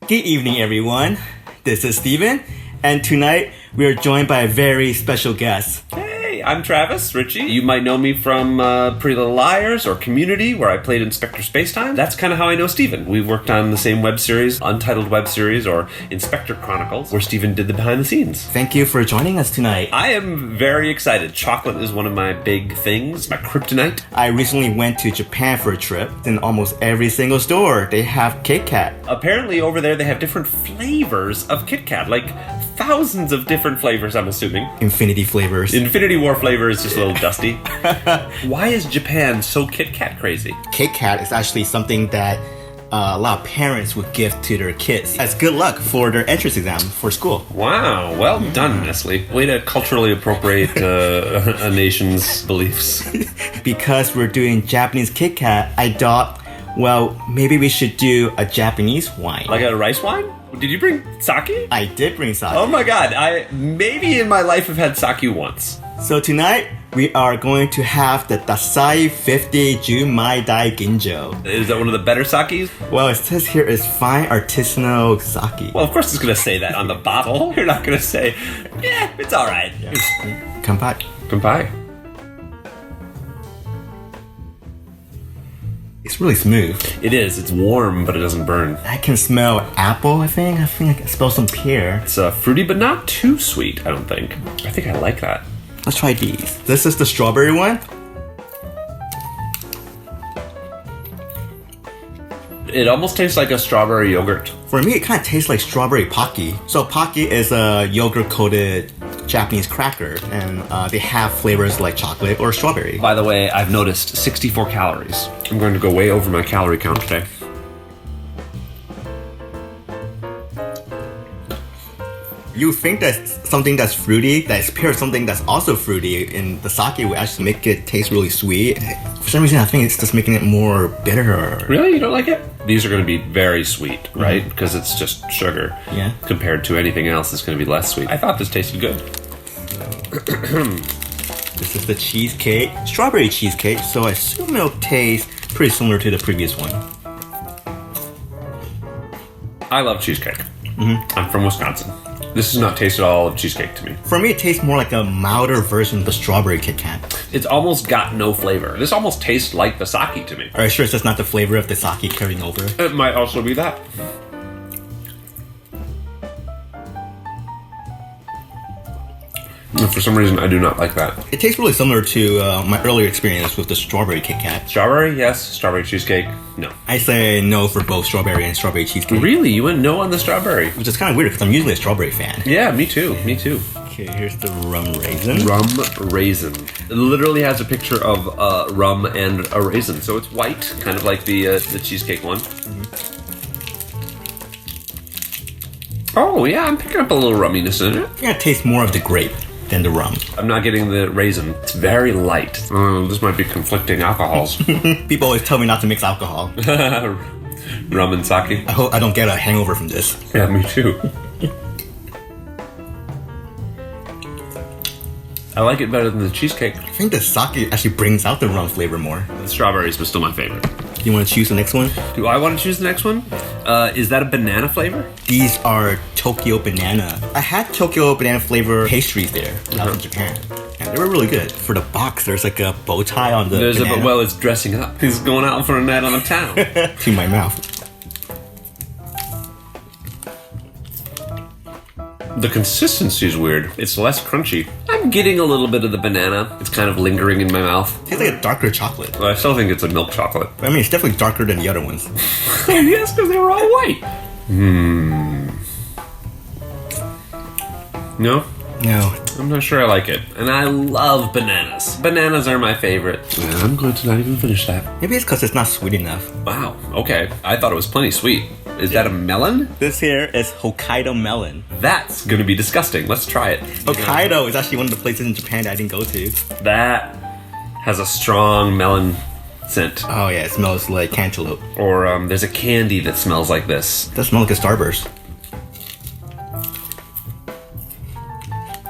Good evening, everyone. This is Steven, and tonight we are joined by a very special guest. Hey, I'm Travis Richey. You might know me from Pretty Little Liars or Community, where I played Inspector Spacetime. That's kind of how I know Steven. We've worked on the same web series, Untitled web series, or Inspector Chronicles, where Steven did the behind the scenes. Thank you for joining us tonight. I am very excited. Chocolate is one of my big things, my kryptonite. I recently went to Japan for a trip. In almost every single store, they have Kit Kat. Apparently over there they have different flavors of Kit Kat, like thousands of different flavors, I'm assuming. Infinity flavors. Infinity War flavor is just a little dusty. Why is Japan so Kit Kat crazy? Kit Kat is actually something that a lot of parents would give to their kids as good luck for their entrance exam for school. Wow, well done, Nestle. Way to culturally appropriate a nation's beliefs. Because we're doing Japanese Kit Kat, I thought, well, maybe we should do a Japanese wine. Like a rice wine? Did you bring sake? I did bring sake. Oh my god, I maybe in my life have had sake once. So tonight, we are going to have the Dasai 50 Jumai Dai Ginjo. Is that one of the better sakes? Well, it says here is fine artisanal sake. Well, of course it's going to say that on the bottle. You're not going to say, yeah, it's alright. Kanpai. Kanpai. It's really smooth. It is. It's warm, but it doesn't burn. I can smell apple, I think. I think I can smell some pear. It's fruity, but not too sweet, I don't think. I think I like that. Let's try these. This is the strawberry one. It almost tastes like a strawberry yogurt. For me, it kind of tastes like strawberry Pocky. So Pocky is a yogurt-coated Japanese cracker, and they have flavors like chocolate or strawberry. By the way, I've noticed 64 calories. I'm going to go way over my calorie count today. You think that something that's fruity, that's paired something that's also fruity in the sake would actually make it taste really sweet. For some reason, I think it's just making it more bitter. Really? You don't like it? These are going to be very sweet, right? Because it's just sugar. Yeah. Compared to anything else, it's going to be less sweet. I thought this tasted good. This is the cheesecake, strawberry cheesecake, so I assume it'll taste pretty similar to the previous one. I love cheesecake. I'm from Wisconsin. This does not taste at all of cheesecake to me. For me, it tastes more like a milder version of the strawberry Kit Kat. It's almost got no flavor. This almost tastes like the sake to me. Are you sure it's just not the flavor of the sake carrying over? It might also be that. For some reason, I do not like that. It tastes really similar to my earlier experience with the strawberry Kit Kat. Strawberry, yes. Strawberry cheesecake, no. I say no for both strawberry and strawberry cheesecake. Really? You went no on the strawberry? Which is kind of weird because I'm usually a strawberry fan. Yeah, me too. Me too. Okay, here's the rum raisin. Rum raisin. It literally has a picture of rum and a raisin, so it's white, kind of like the cheesecake one. Oh yeah, I'm picking up a little rumminess in it. Yeah, it tastes more of the grape than the rum. I'm not getting the raisin. It's very light. This might be conflicting alcohols. People always tell me not to mix alcohol. Rum and sake. I hope I don't get a hangover from this. Yeah, me too. I like it better than the cheesecake. I think the sake actually brings out the rum flavor more. The strawberries was still my favorite. Do you want to choose the next one? Do I want to choose the next one? Is that a banana flavor? These are Tokyo banana. I had Tokyo banana flavor pastries there when I was in Japan. And they were really good. For the box, there's like a bow tie on the banana. Well, it's dressing up. He's going out for a night on the town. To my mouth. The consistency is weird. It's less crunchy. I'm getting a little bit of the banana. It's kind of lingering in my mouth. It tastes like a darker chocolate. But I still think it's a milk chocolate. I mean, it's definitely darker than the other ones. Yes, because they were all white. No? No. I'm not sure I like it. And I love bananas. Bananas are my favorite. Yeah, I'm going to not even finish that. Maybe it's because it's not sweet enough. Wow, okay. I thought it was plenty sweet. Is that a melon? This here is Hokkaido melon. That's going to be disgusting. Let's try it. Hokkaido is actually one of the places in Japan that I didn't go to. That has a strong melon scent. Oh yeah, it smells like cantaloupe. Or there's a candy that smells like this. It does smell like a Starburst.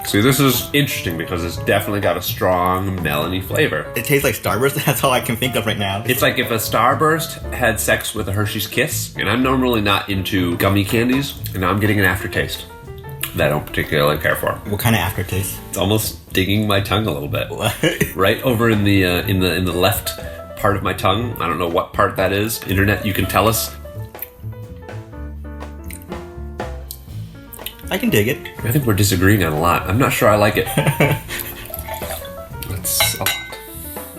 See, this is interesting because it's definitely got a strong melony flavor. It tastes like Starburst. That's all I can think of right now. It's like if a Starburst had sex with a Hershey's Kiss, and I'm normally not into gummy candies, and now I'm getting an aftertaste that I don't particularly care for. What kind of aftertaste? It's almost digging my tongue a little bit. What? Right over in the left part of my tongue. I don't know what part that is. Internet, you can tell us. I can dig it. I think we're disagreeing on a lot. I'm not sure I like it. That's a lot.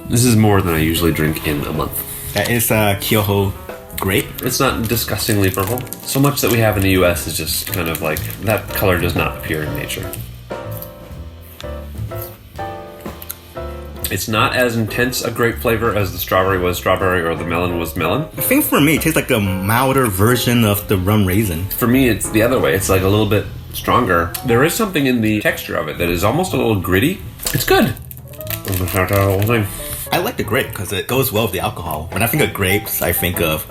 This is more than I usually drink in a month. That is Kyoho grape. It's not disgustingly purple. So much that we have in the US is just kind of like, that color does not appear in nature. It's not as intense a grape flavor as the strawberry was strawberry or the melon was melon. I think for me, it tastes like a milder version of the rum raisin. For me, it's the other way. It's like a little bit stronger. There is something in the texture of it that is almost a little gritty. It's good. I like the grape because it goes well with the alcohol. When I think of grapes, I think of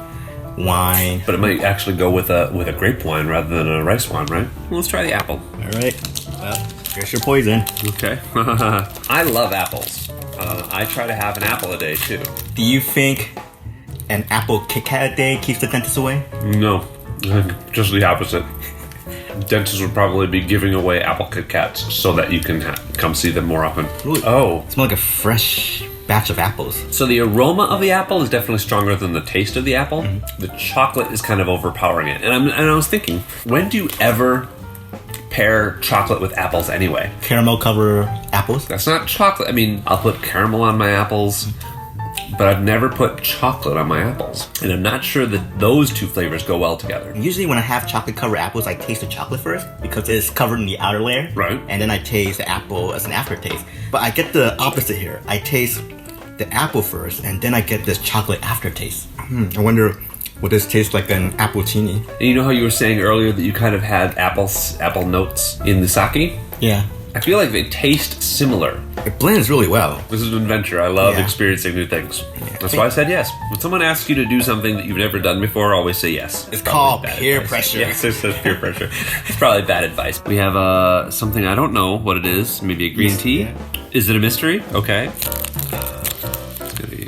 wine. But it might actually go with a grape wine rather than a rice wine, right? Well, let's try the apple. All right. Well, here's your poison. Okay. I love apples. I try to have an apple a day, too. Do you think an apple Kit Kat a day keeps the dentist away? No. Just the opposite. Dentists would probably be giving away apple Kit Kats so that you can come see them more often. Ooh, oh. It smells like a fresh batch of apples. So the aroma of the apple is definitely stronger than the taste of the apple. Mm-hmm. The chocolate is kind of overpowering it. And I was thinking, when do you ever pair chocolate with apples anyway? Caramel cover apples? That's not chocolate. I mean, I'll put caramel on my apples, but I've never put chocolate on my apples. And I'm not sure that those two flavors go well together. Usually when I have chocolate covered apples, I taste the chocolate first because it's covered in the outer layer. Right. And then I taste the apple as an aftertaste. But I get the opposite here. I taste the apple first, and then I get this chocolate aftertaste. I wonder what this tastes like an appletini. And you know how you were saying earlier that you kind of had apple notes in the sake? Yeah. I feel like they taste similar. It blends really well. This is an adventure. I love experiencing new things. Yeah. That's why I said yes. When someone asks you to do something that you've never done before, always say yes. It's called peer pressure. Yes, it's peer pressure. It's probably bad advice. We have something I don't know what it is. Maybe a green tea. Yeah. Is it a mystery? Okay. It's going to be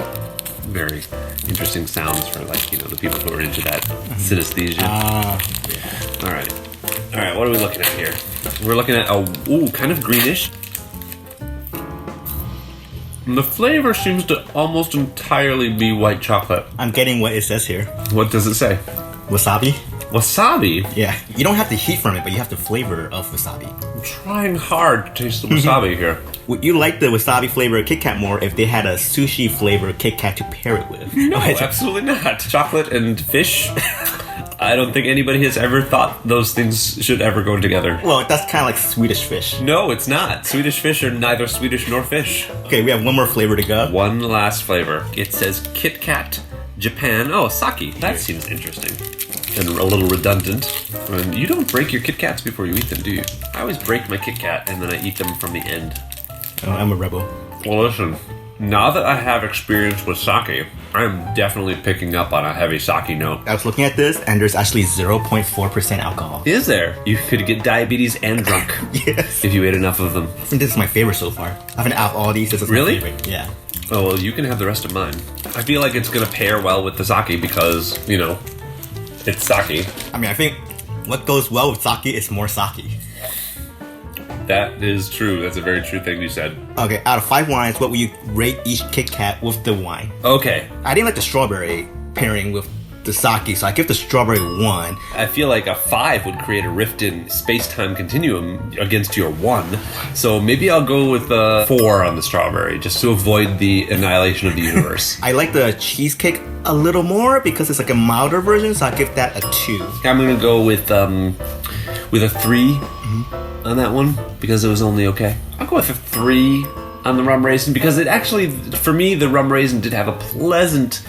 very interesting sounds for the people who are into that synesthesia. Yeah. All right. What are we looking at here? We're looking at kind of greenish. And the flavor seems to almost entirely be white chocolate. I'm getting what it says here. What does it say? Wasabi. Wasabi? Yeah. You don't have the heat from it, but you have the flavor of wasabi. I'm trying hard to taste the wasabi here. Would you like the wasabi flavor Kit Kat more if they had a sushi flavor Kit Kat to pair it with? No, absolutely not. Chocolate and fish? I don't think anybody has ever thought those things should ever go together. Well, that's kind of like Swedish fish. No, it's not. Swedish fish are neither Swedish nor fish. Okay, we have one more flavor to go. One last flavor. It says Kit Kat, Japan. Oh, sake. That seems interesting. And a little redundant. And you don't break your Kit Kats before you eat them, do you? I always break my Kit Kat and then I eat them from the end. Oh, I'm a rebel. Well, listen. Now that I have experience with sake, I'm definitely picking up on a heavy sake note. I was looking at this, and there's actually 0.4% alcohol. Is there? You could get diabetes and drunk. Yes. If you ate enough of them. I think this is my favorite so far. I haven't out all these. This is really? my favorite. Yeah. Oh, well, you can have the rest of mine. I feel like it's going to pair well with the sake because, it's sake. I mean, I think what goes well with sake is more sake. That is true. That's a very true thing you said. Okay, out of 5 wines, what would you rate each Kit Kat with the wine? Okay. I didn't like the strawberry pairing with the sake, so I give the strawberry 1. I feel like a 5 would create a rift in space-time continuum against your 1. So maybe I'll go with a 4 on the strawberry, just to avoid the annihilation of the universe. I like the cheesecake a little more because it's like a milder version, so I give that a 2. I'm gonna go with a 3 on that one because it was only okay. I'll go with a 3 on the rum raisin because it actually, for me, the rum raisin did have a pleasant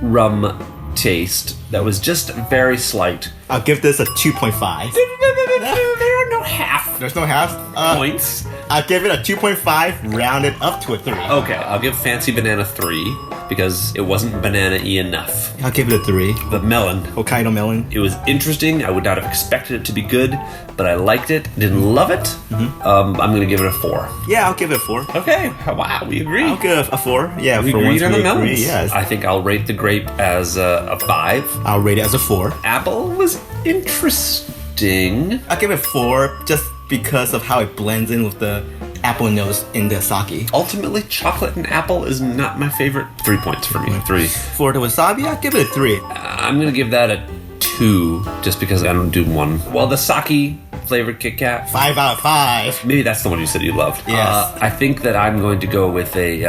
rum taste that was just very slight. I'll give this a 2.5. There are no half There's no half? points. I'll give it a 2.5, rounded up to a 3. Okay, I'll give Fancy Banana 3 because it wasn't banana-y enough. I'll give it a 3. The melon. Hokkaido melon. It was interesting. I would not have expected it to be good, but I liked it. Didn't love it. I'm going to give it a 4. Yeah, I'll give it a 4. Okay. Wow, we agree. I'll give it a 4. Yeah, We for agreed once on we the melons. agree, yes. I think I'll rate the grape as a 5. I'll rate it as a 4. Apple was interesting. I'll give it 4 just because of how it blends in with the apple notes in the sake. Ultimately, chocolate and apple is not my favorite. 3 points for me. 3. For the wasabi, I'll give it a 3. I'm going to give that a 2 just because I don't do 1. Well, the sake flavored Kit Kat. 5 out of 5. Maybe that's the one you said you loved. Yes. I think that I'm going to go with a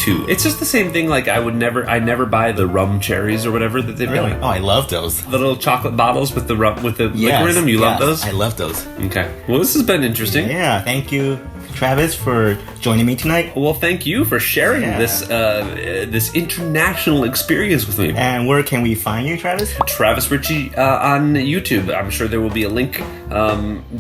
2. It's just the same thing. Like I never buy the rum cherries or whatever that they've Really? got. Oh, I love those. The little chocolate bottles with the rum with the liquor in them. You love those? I love those. Okay. Well, this has been interesting. Yeah, thank you, Travis, for joining me tonight. Well, thank you for sharing this international experience with me. And where can we find you, Travis? Travis Richey on YouTube. I'm sure there will be a link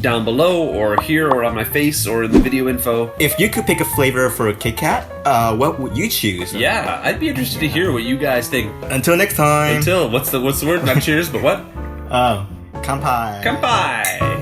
down below or here or on my face or in the video info. If you could pick a flavor for a Kit Kat, what would you choose? Yeah, I'd be interested to hear what you guys think. Until next time. Until, what's the word? Not cheers, but what? Kanpai. Kanpai!